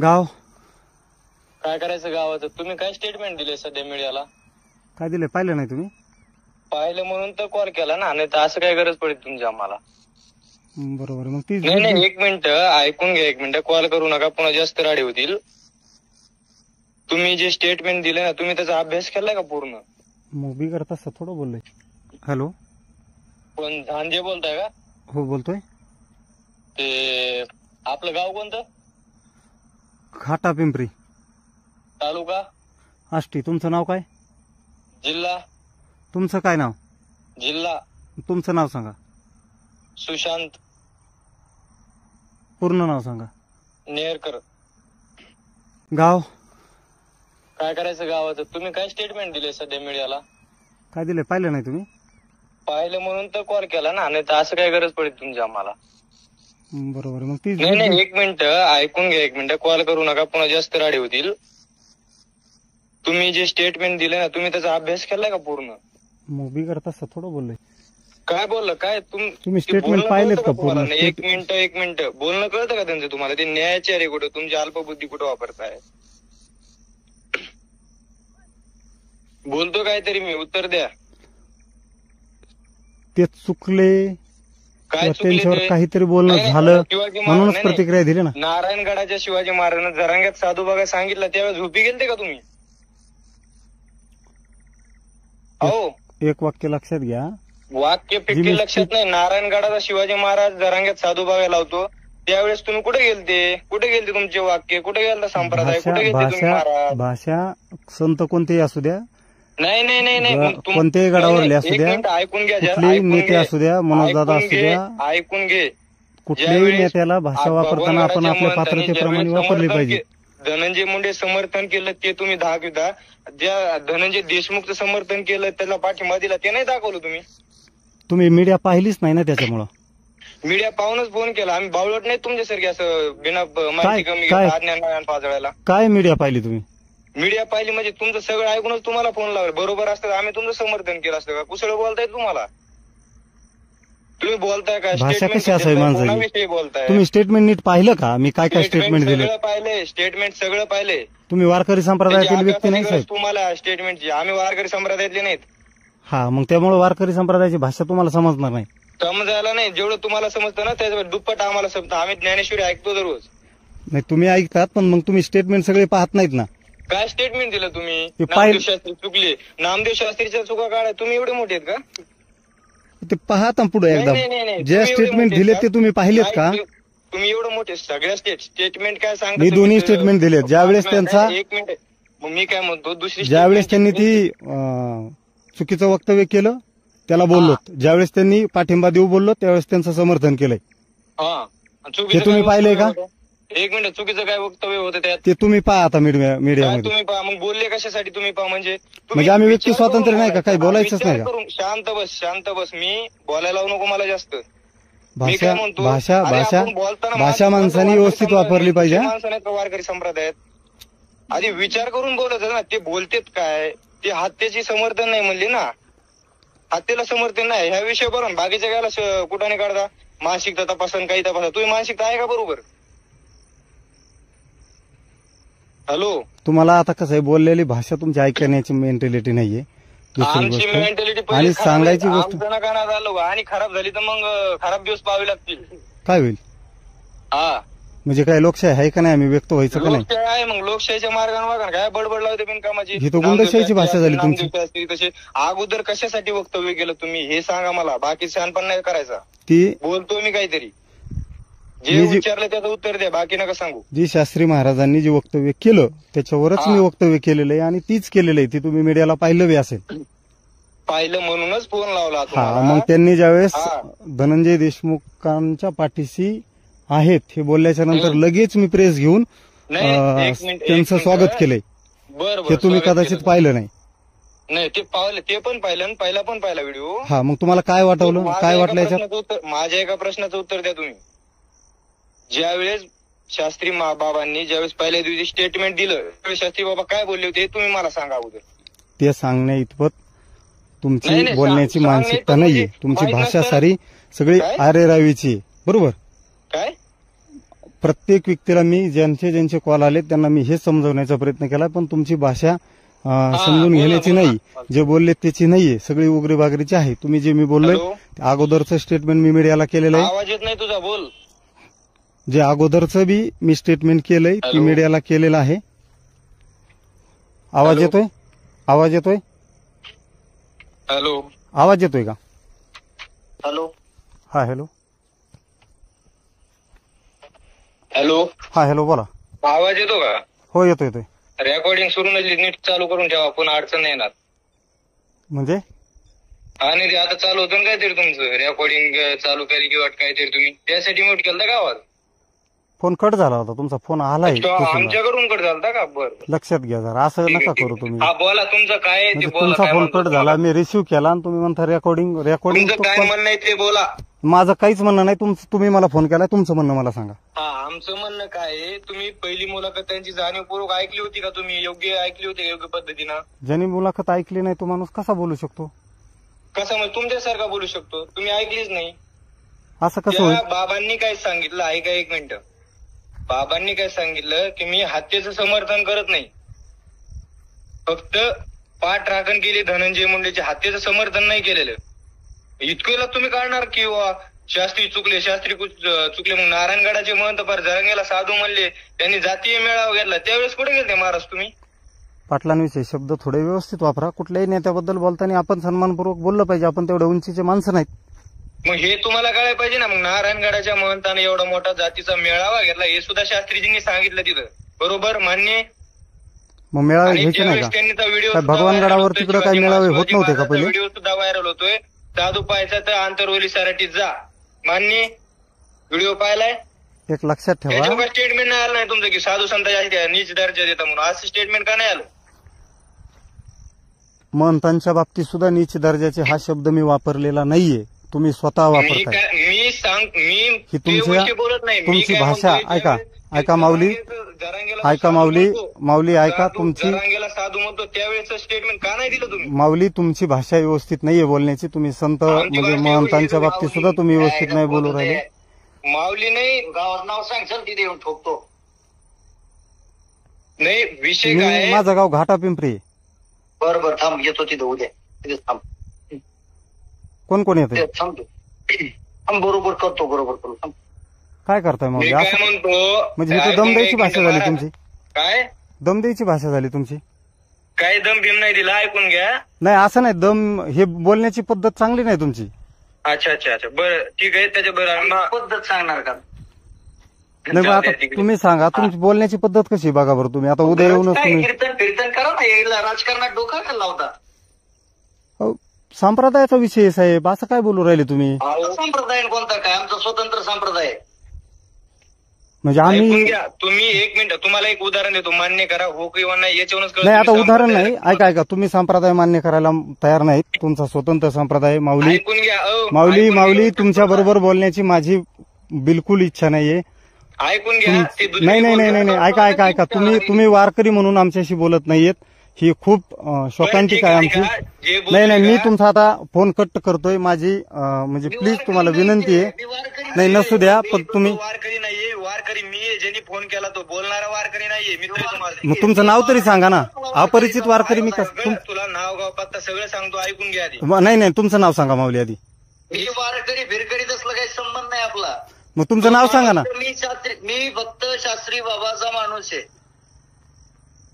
गाव काय करायचं गावाचं? तुम्ही काय स्टेटमेंट दिले सध्या मीडियाला? काय दिले पाहिलं नाही तुम्ही? पाहिलं म्हणून तर कॉल केला ना, नाही तर असं काय गरज पडेल तुमची आम्हाला? बरोबर. मग ती नाही, एक मिनिट ऐकून घ्या, एक मिनिट. कॉल करू नका, पुन्हा जास्त राडे होतील. तुम्ही जे स्टेटमेंट दिले ना, तुम्ही त्याचा अभ्यास केलाय का पूर्ण? मूवी करत असं थोडं बोललोय. हॅलो, पण झांजे बोलताय का? हो बोलतोय. ते आपलं गाव कोणतं? घाटा पिंपरी, तालुका आष्टी. तुमचं नाव काय? जिल्हा तुमचं काय नाव? जिल्हा तुमचं नाव सांगा. सुशांत पूर्ण नाव सांगा. नेरकर. गाव काय करायचं गावाचं? तुम्ही काय स्टेटमेंट दिले सध्या मीडियाला? काय दिले पाहिलं नाही तुम्ही? पाहिलं म्हणून तर कॉल केला ना, नाही तर असं काय गरज पडेल तुमची आम्हाला? बरोबर. मग ती नाही, एक मिनिट ऐकून घ्या, एक मिनिट. कॉल करू नका, पुन्हा जास्त राडे होतील. तुम्ही जे स्टेटमेंट दिले ना, तुम्ही त्याचा अभ्यास केलाय का पूर्ण? मूवी करत असं थोडं बोललोय. काय बोललं? काय तुम्ही स्टेटमेंट पाहिलेत का पूर्ण? एक मिनिट बोलणं कळतं का त्यांचं तुम्हाला? ते न्यायाचे अरे कुठं, तुमची अल्पबुद्धी कुठं वापरताय? बोलतो काहीतरी मी, उत्तर द्या. ते चुकले, काय चुकले? त्यांच्यावर काहीतरी बोलणं झालं म्हणूनच प्रतिक्रिया दिली ना. नारायणगडाच्या शिवाजी महाराजांना जरांग्यात साधू बघा सांगितलं, त्यावेळेस झोपी गेलते का तुम्ही? हो, एक वाक्य लक्षात घ्या. वाक्य पिक्की लक्षात नाही. नारायणगडाचा शिवाजी महाराज जरांग्यात साधू बघायला लावतो, त्यावेळेस तुम्ही कुठे गेलते तुमचे वाक्य? कुठे गेलता संप्रदाय? कुठे गेलते तुम्ही महाराज? भाषा संत कोणतेही असू द्या, नाही, कोणत्याही गडावरले असू द्या, ऐकून घ्या, कुठलेही नेते असू द्या, मनोजदादा असू द्या, ऐकून घे. कुठल्याही नेत्याला भाषा वापरताना आपण आपल्या पात्रतेप्रमाणे वापरली पाहिजे. धनंजय मुंडे समर्थन केलं ते तुम्ही दाखविता, ज्या धनंजय देशमुखचं समर्थन केलं त्याला पाठिंबा दिला ते नाही दाखवलं तुम्ही? तुम्ही मीडिया पाहिलीच नाही ना, त्याच्यामुळं. मीडिया पाहूनच फोन केला. आम्ही बावळट नाही तुमच्यासारखे असं बिना माहिती कमी अज्ञान पाजळायला. काय मीडिया पाहिली तुम्ही? मीडिया पाहिली म्हणजे तुमचं सगळं ऐकूनच तुम्हाला फोन लावला. बरोबर असतं आम्ही तुमचं समर्थन केलं असतं का? कुसळ बोलताय तुम्हाला. तुम्ही बोलताय का? भाषा कशी असावी माणसाची? बोलताय तुम्ही स्टेटमेंट नीट पाहिलं का? मी काय काय स्टेटमेंट दिले? पाहिले स्टेटमेंट सगळं पाहिले. तुम्ही वारकरी संप्रदायातील व्यक्ती नाही साहेब. तुम्हाला स्टेटमेंटची, आम्ही वारकरी संप्रदायातले नाहीत. हा, मग त्यामुळे वारकरी संप्रदायाची भाषा तुम्हाला समजणार नाही. समजायला नाही, जेवढं तुम्हाला समजतं ना त्याच्या दुप्पट आम्हाला समजतं. आम्ही ज्ञानेश्वरी ऐकतो दररोज. नाही, तुम्ही ऐकतात, पण मग तुम्ही स्टेटमेंट सगळे पाहत नाहीत ना. काय स्टेटमेंट दिलं तुम्ही? नामदेव शास्त्री चुकले. नामदेव शास्त्रीच्या चुका काढाय तुम्ही एवढे मोठे आहेत का? ते पाहता पुढे एकदा. जे स्टेटमेंट दिले ते तुम्ही पाहिलेत का? तुम्ही एवढं मोठे सगळ्या स्टेटमेंट काय सांगता? मी दोन्ही स्टेटमेंट दिलेत. ज्यावेळेस त्यांचा, एक मिनिट, मग मी काय म्हणतो, दुसरी ज्यावेळेस त्यांनी ती चुकीचं वक्तव्य केलं त्याला बोललो, ज्यावेळेस त्यांनी पाठिंबा देऊ बोललो त्यावेळेस त्यांचं समर्थन केलंय. ते तुम्ही पाहिलंय का? एक मिनिट, चुकीचं काय वक्तव्य होतं त्यात? ते तुम्ही पहा आता मीडियामध्ये. तुम्ही पहा. मग बोलले कशासाठी तुम्ही पहा? म्हणजे आम्ही व्यक्ती स्वातंत्र्य नाही का? काही बोलायचंच नाही का? शांत बस. मी बोलायला लावू नको मला जास्त. भाषा माणसाने व्यवस्थित वापरली पाहिजे. माणसाने वारकरी संप्रदायात आधी विचार करून बोलायचं ना. ते बोलतेत काय? ते हत्येची समर्थन नाही म्हणले ना. हत्येला समर्थन नाही ह्या विषयावरून बाकीच्या गायला कुठं नाही काढता. मानसिकता तपासन, काही तपासा. तुम्ही मानसिकता आहे का बरोबर? हॅलो, तुम्हाला आता कसं आहे, बोललेली भाषा तुमची ऐकण्याची मेंटॅलिटी नाहीये. आमची मेंटॅलिटी आणि सांगायची गोष्ट कानात आलो आणि खराब झाली तर मग खराब दिवस पाहावे लागतील. काय होईल? हा, म्हणजे काय लोकशाही आहे का नाही? आम्ही व्यक्त व्हायचं का नाही? लोकशाही आहे. मग लोकशाहीच्या मार्गाने वागा. काय बडबड लावते बिनकामाची? ही तो गुंडशाहीची भाषा झाली तुमची. तसे अगोदर कशासाठी वक्तव्य केलं तुम्ही हे सांगा मला. बाकी शहाणपण नाही करायचा. ती बोलतो मी काहीतरी, जे विचारलं त्याचं उत्तर द्या, बाकी नका सांगू. जी शास्त्री महाराजांनी जे वक्तव्य केलं त्याच्यावरच मी वक्तव्य केलेलं आहे आणि तीच केलेलं आहे. ती तुम्ही मीडियाला पाहिलं बी असेल. पाहिलं म्हणूनच फोन लावला. हा, मग त्यांनी ज्यावेळेस धनंजय देशमुखांच्या पाठीशी आहेत हे बोलल्याच्या नंतर लगेच मी प्रेस घेऊन त्यांचं स्वागत केलंय. बरं, हे तुम्ही कदाचित पाहिलं नाही. नाही, ते पाहिलं, ते पण पाहिलं आणि पहिला पण पाहिला व्हिडिओ. हा, मग तुम्हाला काय वाटवलं? काय वाटलं याच्यात? माझ्या एका प्रश्नाचं उत्तर द्या तुम्ही. ज्यावेळेस शास्त्री बाबांनी ज्यावेळेस पहिल्या दिवशी स्टेटमेंट दिलं त्यावेळेस शास्त्री बाबा काय बोलले होते हे तुम्ही मला सांगा अगोदर. ते सांगण्या इतपत तुमची बोलण्याची मानसिकता नाहीये. तुमची भाषा सारी सगळी आरेरावीची. बरोबर? काय प्रत्येक व्यक्तीला मी ज्यांचे कॉल आले त्यांना मी हेच समजवण्याचा प्रयत्न केला, पण तुमची भाषा समजून घेण्याची नाही, जे बोलले त्याची नाहीये, सगळी उगरी बागरीची आहे. तुम्ही जे मी बोललोय अगोदरचं स्टेटमेंट मी मीडियाला केलेलं आहे. आवाज येत नाही तुझा, बोल. जे अगोदरचं बी मी स्टेटमेंट केलंय ती मीडियाला केलेलं आहे. आवाज येतोय? आवाज येतोय? हॅलो, आवाज येतोय का? हॅलो, हा हॅलो. हॅलो, हा हॅलो, बोला. आवाज येतो का? हो येतो येतोय. रेकॉर्डिंग सुरू नाही, नीट चालू करून ठेवा, पण अडचण नाही येणार. म्हणजे आणि आता चालू होतं ना काहीतरी तुमचं, रेकॉर्डिंग चालू करी किंवा काहीतरी, तुम्ही त्यासाठी म्यूट केलं का आवाज? फोन कट झाला होता, तुमचा फोन आलाय. आमच्याकडून कट झाला का? बरं, लक्षात घ्या जरा, असं नका करू तुम्ही. हा बोला, तुमचं काय आहे ते म्हणजे बोला. तुमचा फोन कट झाला, मी रिसिव्ह केला आणि तुम्ही म्हणता रेकॉर्डिंग तुमचं काय म्हणणं आहे ते बोला. माझं काहीच म्हणणं नाही. तुम्ही मला फोन केलाय, तुमचं म्हणणं मला सांगा. हा, आमचं म्हणणं काय आहे, तुम्ही पहिली मुलाखत त्यांची जाणीवपूर्वक ऐकली होती का? तुम्ही योग्य ऐकली होती, योग्य पद्धतीनं? ज्यांनी मुलाखत ऐकली नाही तो माणूस कसा बोलू शकतो? कसं म्हणजे तुमच्यासारखा बोलू शकतो? तुम्ही ऐकलीच नाही, असं कसं होईल? बाबांनी काय सांगितलं ऐका एक मिनिट. बाबांनी काय सांगितलं की मी हत्येचं समर्थन करत नाही, फक्त पाठराखण केली धनंजय मुंडेच्या हत्येचं समर्थन नाही केलेलं. इतकेला तुम्ही काढणार की शास्त्री चुकले, शास्त्री चुकले. मग नारायणगडाचे महंत पार जरंगेला साधू म्हणले, त्यांनी जातीय मेळावा घेतला, त्यावेळेस कुठे गेले महाराज तुम्ही? पाटलांविषयी शब्द थोडे व्यवस्थित वापरा. कुठल्याही नेत्याबद्दल बोलताना आपण सन्मानपूर्वक बोललं पाहिजे. आपण तेवढ्या उंचीचे माणसं नाहीत. मग हे तुम्हाला कळायला पाहिजे ना. मग नारायणगडाच्या महंताने एवढा मोठा जातीचा मेळावा घेतला, हे सुद्धा शास्त्रीजींनी सांगितलं तिथं, बरोबर, मान्य. मग मेळावे घ्यायचे नाही का? त्यांनी व्हिडिओ भगवानगडावर तिकडे काही मेळावे होत नव्हते का पहिले? व्हिडिओ सुद्धा व्हायरल होतोय. साधू पाहायचा तर आंतरवली सराटीत जा, मान्य. व्हिडिओ पाहिलाय? एक लक्षात ठेवा, स्टेटमेंट नाही आलं नाही तुमचं की साधू संतांच्या नीच दर्जा देता म्हणून, असं स्टेटमेंट का नाही आलं? महंतांच्या बाबतीत सुद्धा नीच दर्जाचे हा शब्द मी वापरलेला नाहीये, तुम्ही स्वतः वापरताय. मी तुमची भाषा ऐका माऊली, ऐका माऊली ऐका. तुमची साधू म्हणतो त्यावेळेस स्टेटमेंट का नाही दिलं तुम्ही? माऊली, तुमची भाषा व्यवस्थित नाहीये बोलण्याची. तुम्ही संत म्हणजे महंतांच्या बाबतीत सुद्धा तुम्ही व्यवस्थित नाही बोलू राहिले. माऊली नाही, गावात नाव सांगशाल तिथे येऊन ठोकतो. नाही विषय काय, माझं गाव घाटा पिंपरी. बरोबर, थांब, येतो तिथे उद्या, तिथे थांब. कोण कोण येते? थांब, बरोबर करतो, बरोबर करतो. काय करताय मग? काय म्हणतो म्हणजे ही दम द्यायची भाषा झाली तुमची. काय दम द्यायची भाषा झाली तुमची? काय दम भीम नाही दिला, ऐकून घ्या. नाही असं नाही, दम हे बोलण्याची पद्धत चांगली नाही तुमची. अच्छा अच्छा अच्छा, बरं ठीक आहे. त्याच्या बरं पद्धत सांगणार का? नाही, आता तुम्ही सांगा तुमची बोलण्याची पद्धत कशी बघा बरं. तुम्ही आता उद्या येऊनच तुम्ही कीर्तन करा ना, यायला राजकारणात डोका का लावता? संप्रदायाचा विषय साहेब, असं काय बोलू राहिले तुम्ही? संप्रदाय कोणता काय? आमचा स्वतंत्र संप्रदाय. म्हणजे आम्ही तुम्ही एक मिनिट, तुम्हाला एक उदाहरण देतो, मान्य करा हो किंवा नाही याच्यावरूनच. नाही आता उदाहरण नाही, ऐका तुम्ही संप्रदाय मान्य करायला तयार नाहीत. तुमचा स्वतंत्र संप्रदाय. माऊली माऊली तुमच्या बरोबर बोलण्याची माझी बिलकुल इच्छा नाहीये. ऐकून घ्या. नाही नाही नाही नाही, ऐका तुम्ही वारकरी म्हणून आमच्याशी बोलत नाहीयेत. ही खूप शोकांतिक आहे आमची. नाही मी तुमचा आता फोन कट करतोय. माझी म्हणजे प्लीज तुम्हाला विनंती आहे. नाही नसू द्या, पण तुम्ही वारकरी नाहीये. वारकरी मी ज्यांनी फोन केला तो बोलणारा वारकरी नाहीये, मित्र तुम्हाला. मग तुमचं नाव तरी सांगा ना. अपरिचित वारकरी मी तुला नाव गाव पत्ता सगळं सांगतो, ऐकून घ्या आधी. नाही तुमचं नाव सांगा माऊली आधी. मी वारकरी फिरकरी तसलं काही संबंध नाही आपला. मग तुमचं नाव सांगा ना. मी फक्त शास्त्री बाबाचा माणूस आहे.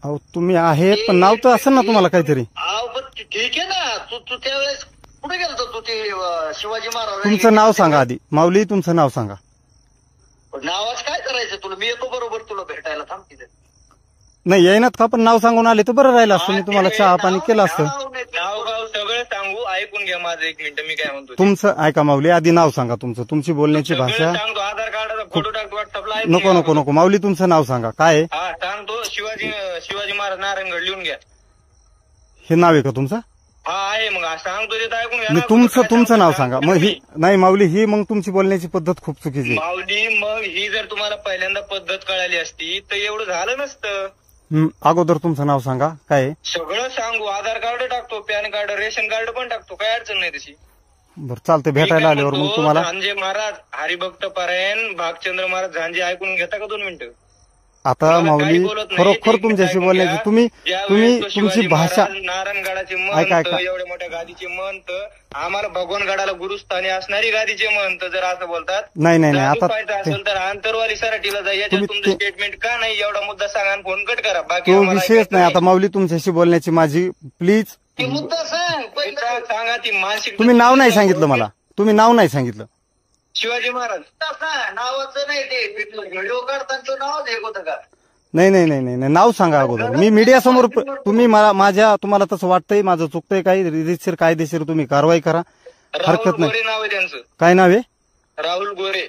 अहो तुम्ही आहेत, पण नाव तर असेल ना तुम्हाला काहीतरी. ठीक आहे ना. तू त्यावेळेस कुठे गेलतो? तू ते शिवाजी महाराज. तुमचं नाव सांगा आधी माऊली, तुमचं नाव सांगा. नावाच काय करायचं तुला? मी येतो बरोबर तुला भेटायला, थांब तिथे. नाही येईनात का? पण नाव सांगून आले तर बरं राहिलं असतं. मी तुम्हाला चहा पाणी केलं असतं. नाव गाव सगळं सांगू, ऐकून घ्या माझं एक मिनिट. मी काय म्हणतो तुमचं ऐका माऊली, आधी नाव सांगा तुमचं. तुमची बोलण्याची भाषा सांगतो. आधार कार्डाचा फोटो टाकतो व्हॉट्सअपला. नको माऊली, तुमचं नाव सांगा. काय हा सांगतो. शिवाजी महाराज नारायणगड लिहून घ्या. हे नाव आहे का तुमचं? हा आहे. मग सांगतो ते ऐकून घ्या. तुमचं नाव सांगा. मग ही नाही माऊली, ही मग तुमची बोलण्याची पद्धत खूप चुकीची. माऊली मग ही जर तुम्हाला पहिल्यांदा पद्धत कळाली असती तर एवढं झालं नसतं. अगोदर तुमचं नाव सांगा. काय सगळं सांगू. आधार कार्ड टाकतो, पॅन कार्ड, रेशन कार्ड पण टाकतो, काय अडचण नाही तशी. बरं चालतंय, भेटायला आल्यावर मग तुम्हाला. झांजे महाराज हरिभक्त पारायण भागचंद्र महाराज झांजे ऐकून घेता का 2 मिनिटं? आता माऊली खरोखर तुमच्याशी बोलण्याची तुम्ही तुमची भाषा. नारायणगडाचे ऐका महंत, एवढ्या मोठ्या गादीचे महंत, आम्हाला भगवानगडाला गुरुस्थानी असणारी गादीचे महंत जर असं बोलतात, नाही आता असेल तर आंतरवाली सराठीला जा. याच्यात तुमचं स्टेटमेंट का नाही? एवढा मुद्दा सांगा आणि फोन कट करा. बाकी तो विषयच नाही. आता माऊली तुमच्याशी बोलण्याची माझी प्लीज मुद्दा सांगा. ती मानसिक. तुम्ही नाव नाही सांगितलं मला, तुम्ही नाव नाही सांगितलं. शिवाजी महाराज नावाचं नाही, ते व्हिडिओ काढताना नाव हे होतं का? नाही नाव सांगा अगोदर. मी मीडिया समोर तुम्ही माझ्या तुम्हाला तसं वाटतंय माझं चुकतंय काही, रितसर कायदेशीर तुम्ही कारवाई करा, हरकत नाही. नाव आहे त्यांचं. काय नाव आहे? राहुल गोरे.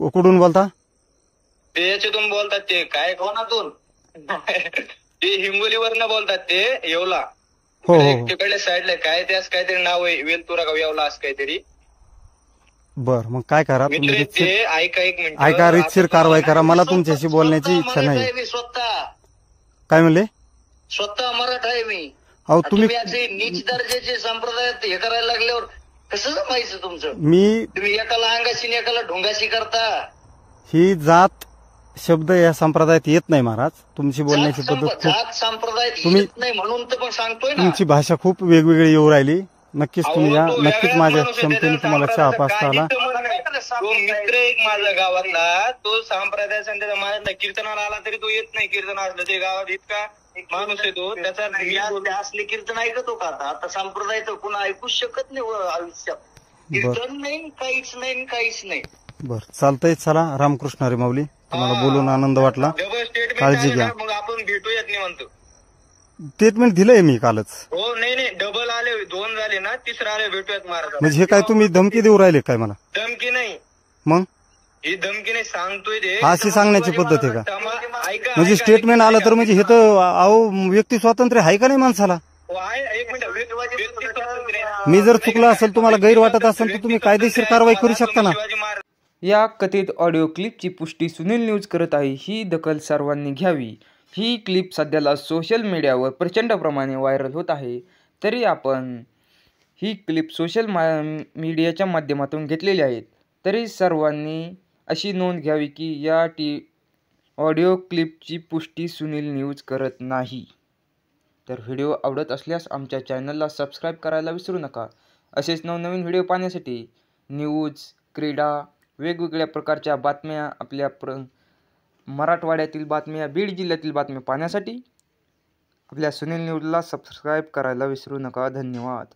कुठून बोलता? ते याच्यातून बोलतात. ते काय कोणातून? ते हिंगोलीवरनं बोलतात. ते येवला. हो तिकडल्या साईडला काय त्यास काहीतरी नाव आहे, वेलतुरा का येवला असं काहीतरी. बर मग काय करा तुम्ही? ऐका एक मिनिट. ऐका, रितसर कारवाई करा. मला तुमच्याशी बोलण्याची इच्छा नाही. मी स्वतः काय म्हणले? स्वतः मराठा आहे मी. अहो तुम्ही असे नीच दर्जाचे संप्रदाय हे करायला लागल्यावर कसं जमायचं तुमचं? तुम्ही एकाला अंगाशी एकाला ढोंगाशी करता. ही जात शब्द या संप्रदायात येत नाही महाराज. तुमची बोलण्याची पद्धत जात संप्रदायात येत नाही म्हणून तर पण सांगतोय ना. तुमची भाषा खूप वेगवेगळी येऊ राहिली. नक्कीच तुम्ही या, नक्कीच माझ्या क्षमतेने तुम्हाला चहा पाचता आला. तो मित्र एक माझा गावातला, तो संप्रदाय संध्याचा माझ्या कीर्तनाला आला तरी तो येत नाही. कीर्तन असलं ते गावात इतका माणूस येतो त्याचा असले कीर्तन ऐकतो का? आता संप्रदाय तर पुन्हा ऐकूच शकत नाही आयुष्यात. कीर्तन नाही, काहीच नाही. बर चालतंय. चला, रामकृष्ण हरी माऊली. तुम्हाला बोलून आनंद वाटला. काळजी घ्या. मग आपण भेटूयात निवांत. स्टेटमेंट दिलंय मी कालच. हो नाही डबल आले, 2 झाले ना, 3रं आले. भेटूयात महाराज. म्हणजे हे काय तुम्ही धमकी देऊ राहिले काय मला? धमकी नाही. मग ही धमकी नाही, सांगतोय ते. अशी सांगण्याची पद्धत आहे का? म्हणजे ऐका, स्टेटमेंट आलं तर म्हणजे हे तर अहो व्यक्ती स्वातंत्र्य आहे का नाही माणसाला? एक मिनिट. मी जर चुकलं असेल, तुम्हाला गैर वाटत असेल तर तुम्ही कायदेशीर कारवाई करू शकता ना. या कथित ऑडिओ क्लिपची पुष्टी सुनील न्यूज करत आहे. ही दखल सर्वांनी घ्यावी. ही क्लिप सध्याला सोशल मीडियावर प्रचंड प्रमाणे व्हायरल होत आहे. तरी आपण ही क्लिप सोशल मीडियाच्या माध्यमातून घेतलेली आहेत. तरी सर्वांनी अशी नोंद घ्यावी की या ऑडिओ क्लिपची पुष्टी सुनील न्यूज करत नाही. तर व्हिडिओ आवडत असल्यास आमच्या चॅनलला सबस्क्राईब करायला विसरू नका. असेच नवनवीन व्हिडिओ पाहण्यासाठी न्यूज, क्रीडा, वेगवेगळ्या प्रकारच्या बातम्या, आपल्या मराठवाड्यातील बातम्या, बीड जिल्ह्यातील बातम्या पाहण्यासाठी आपल्या सुनील न्यूजला सबस्क्राईब करायला विसरू नका. धन्यवाद.